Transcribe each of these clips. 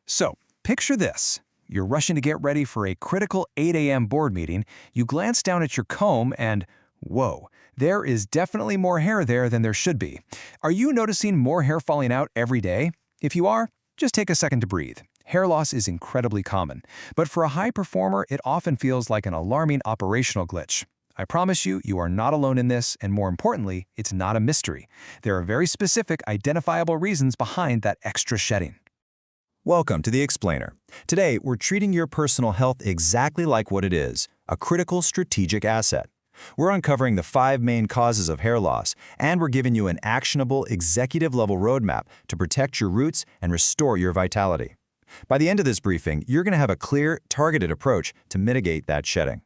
So, picture this. You're rushing to get ready for a critical 8 a.m. board meeting, you glance down at your comb and, whoa, there is definitely more hair there than there should be. Are you noticing more hair falling out every day? If you are, just take a second to breathe. Hair loss is incredibly common, but for a high performer, it often feels like an alarming operational glitch. I promise you, you are not alone in this, and more importantly, it's not a mystery. There are very specific, identifiable reasons behind that extra shedding. Welcome to The Explainer. Today, we're treating your personal health exactly like what it is, a critical strategic asset. We're uncovering the 5 main causes of hair loss, and we're giving you an actionable, executive-level roadmap to protect your roots and restore your vitality. By the end of this briefing, you're going to have a clear, targeted approach to mitigate that shedding.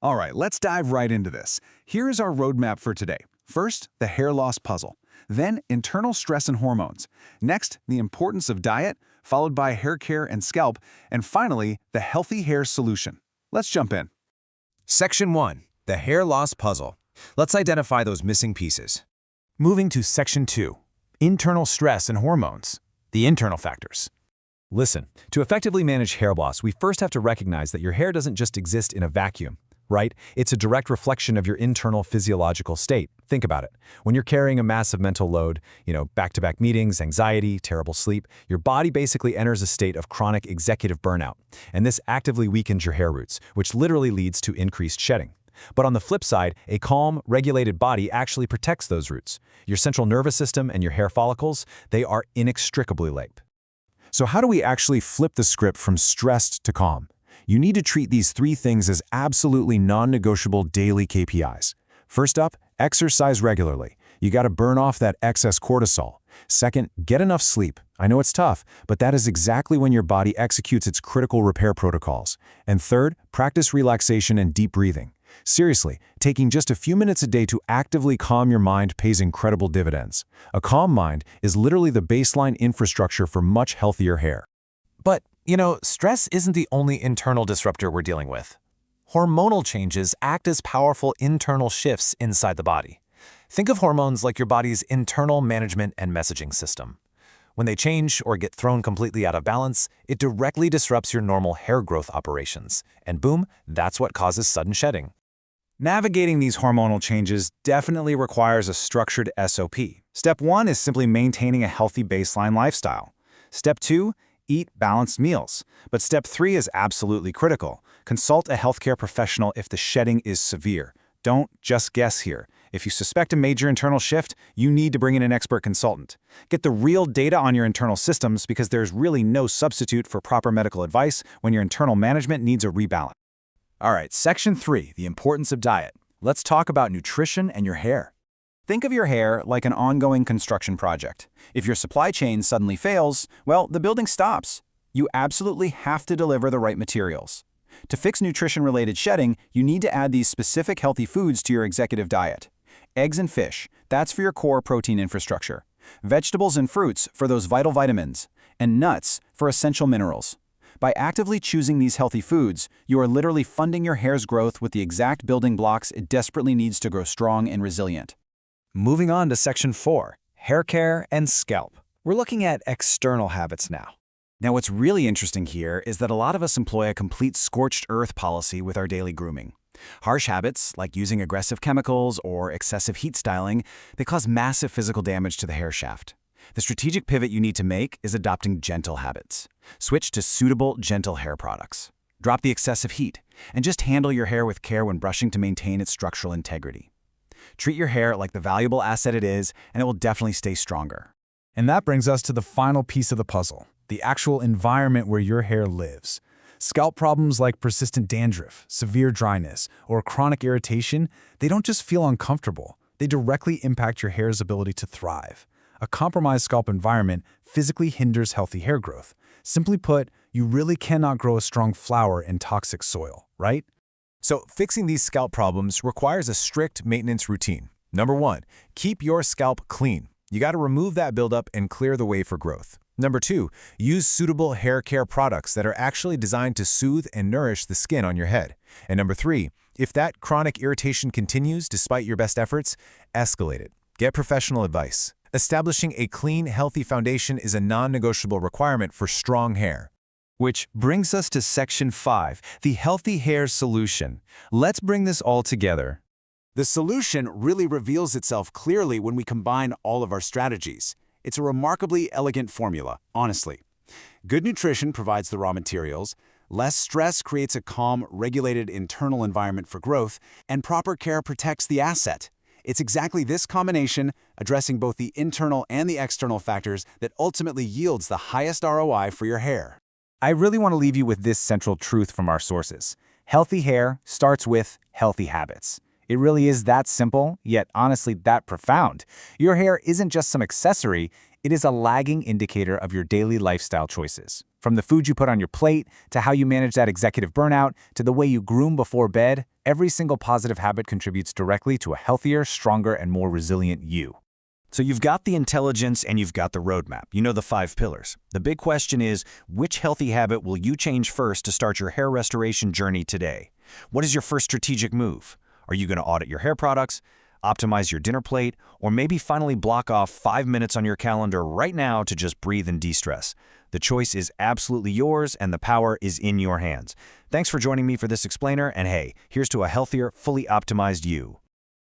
All right, let's dive right into this. Here is our roadmap for today. First, the hair loss puzzle. Then, internal stress and hormones. Next, the importance of diet, followed by hair care and scalp, and finally, the healthy hair solution. Let's jump in. Section 1. The hair loss puzzle. Let's identify those missing pieces. Moving to Section 2. Internal stress and hormones. The internal factors. Listen, to effectively manage hair loss, we first have to recognize that your hair doesn't just exist in a vacuum, right? It's a direct reflection of your internal physiological state. Think about it. When you're carrying a massive mental load, back-to-back meetings, anxiety, terrible sleep, your body basically enters a state of chronic executive burnout. And this actively weakens your hair roots, which literally leads to increased shedding. But on the flip side, a calm, regulated body actually protects those roots. Your central nervous system and your hair follicles, they are inextricably linked. So how do we actually flip the script from stressed to calm? You need to treat these 3 things as absolutely non-negotiable daily KPIs. First up, exercise regularly. You got to burn off that excess cortisol. Second, get enough sleep. I know it's tough, but that is exactly when your body executes its critical repair protocols. And third, practice relaxation and deep breathing. Seriously, taking just a few minutes a day to actively calm your mind pays incredible dividends. A calm mind is literally the baseline infrastructure for much healthier hair. But, stress isn't the only internal disruptor we're dealing with. Hormonal changes act as powerful internal shifts inside the body. Think of hormones like your body's internal management and messaging system. When they change or get thrown completely out of balance, it directly disrupts your normal hair growth operations. And boom, that's what causes sudden shedding. Navigating these hormonal changes definitely requires a structured SOP. Step 1 is simply maintaining a healthy baseline lifestyle. Step 2, eat balanced meals. But step 3 is absolutely critical. Consult a healthcare professional if the shedding is severe. Don't just guess here. If you suspect a major internal shift, you need to bring in an expert consultant. Get the real data on your internal systems because there's really no substitute for proper medical advice when your internal management needs a rebalance. All right, Section 3, the importance of diet. Let's talk about nutrition and your hair. Think of your hair like an ongoing construction project. If your supply chain suddenly fails, well, the building stops. You absolutely have to deliver the right materials. To fix nutrition-related shedding, you need to add these specific healthy foods to your executive diet. Eggs and fish, that's for your core protein infrastructure. Vegetables and fruits for those vital vitamins. And nuts for essential minerals. By actively choosing these healthy foods, you are literally funding your hair's growth with the exact building blocks it desperately needs to grow strong and resilient. Moving on to Section 4, hair care and scalp. We're looking at external habits now. Now, what's really interesting here is that a lot of us employ a complete scorched earth policy with our daily grooming. Harsh habits, like using aggressive chemicals or excessive heat styling, they cause massive physical damage to the hair shaft. The strategic pivot you need to make is adopting gentle habits. Switch to suitable, gentle hair products. Drop the excessive heat, and just handle your hair with care when brushing to maintain its structural integrity. Treat your hair like the valuable asset it is, and it will definitely stay stronger. And that brings us to the final piece of the puzzle, the actual environment where your hair lives. Scalp problems like persistent dandruff, severe dryness, or chronic irritation, they don't just feel uncomfortable, they directly impact your hair's ability to thrive. A compromised scalp environment physically hinders healthy hair growth. Simply put, you really cannot grow a strong flower in toxic soil, right? So, fixing these scalp problems requires a strict maintenance routine. Number 1, keep your scalp clean. You got to remove that buildup and clear the way for growth. Number 2, use suitable hair care products that are actually designed to soothe and nourish the skin on your head. And number 3, if that chronic irritation continues despite your best efforts, escalate it. Get professional advice. Establishing a clean, healthy foundation is a non-negotiable requirement for strong hair. Which brings us to Section 5, the Healthy Hair Solution. Let's bring this all together. The solution really reveals itself clearly when we combine all of our strategies. It's a remarkably elegant formula, honestly. Good nutrition provides the raw materials, less stress creates a calm, regulated internal environment for growth, and proper care protects the asset. It's exactly this combination, addressing both the internal and the external factors, that ultimately yields the highest ROI for your hair. I really want to leave you with this central truth from our sources. Healthy hair starts with healthy habits. It really is that simple, yet honestly that profound. Your hair isn't just some accessory, it is a lagging indicator of your daily lifestyle choices. From the food you put on your plate, to how you manage that executive burnout, to the way you groom before bed, every single positive habit contributes directly to a healthier, stronger, and more resilient you. So you've got the intelligence and you've got the roadmap. You know the 5 pillars. The big question is, which healthy habit will you change first to start your hair restoration journey today? What is your first strategic move? Are you going to audit your hair products, optimize your dinner plate, or maybe finally block off 5 minutes on your calendar right now to just breathe and de-stress? The choice is absolutely yours and the power is in your hands. Thanks for joining me for this explainer, and hey, here's to a healthier, fully optimized you.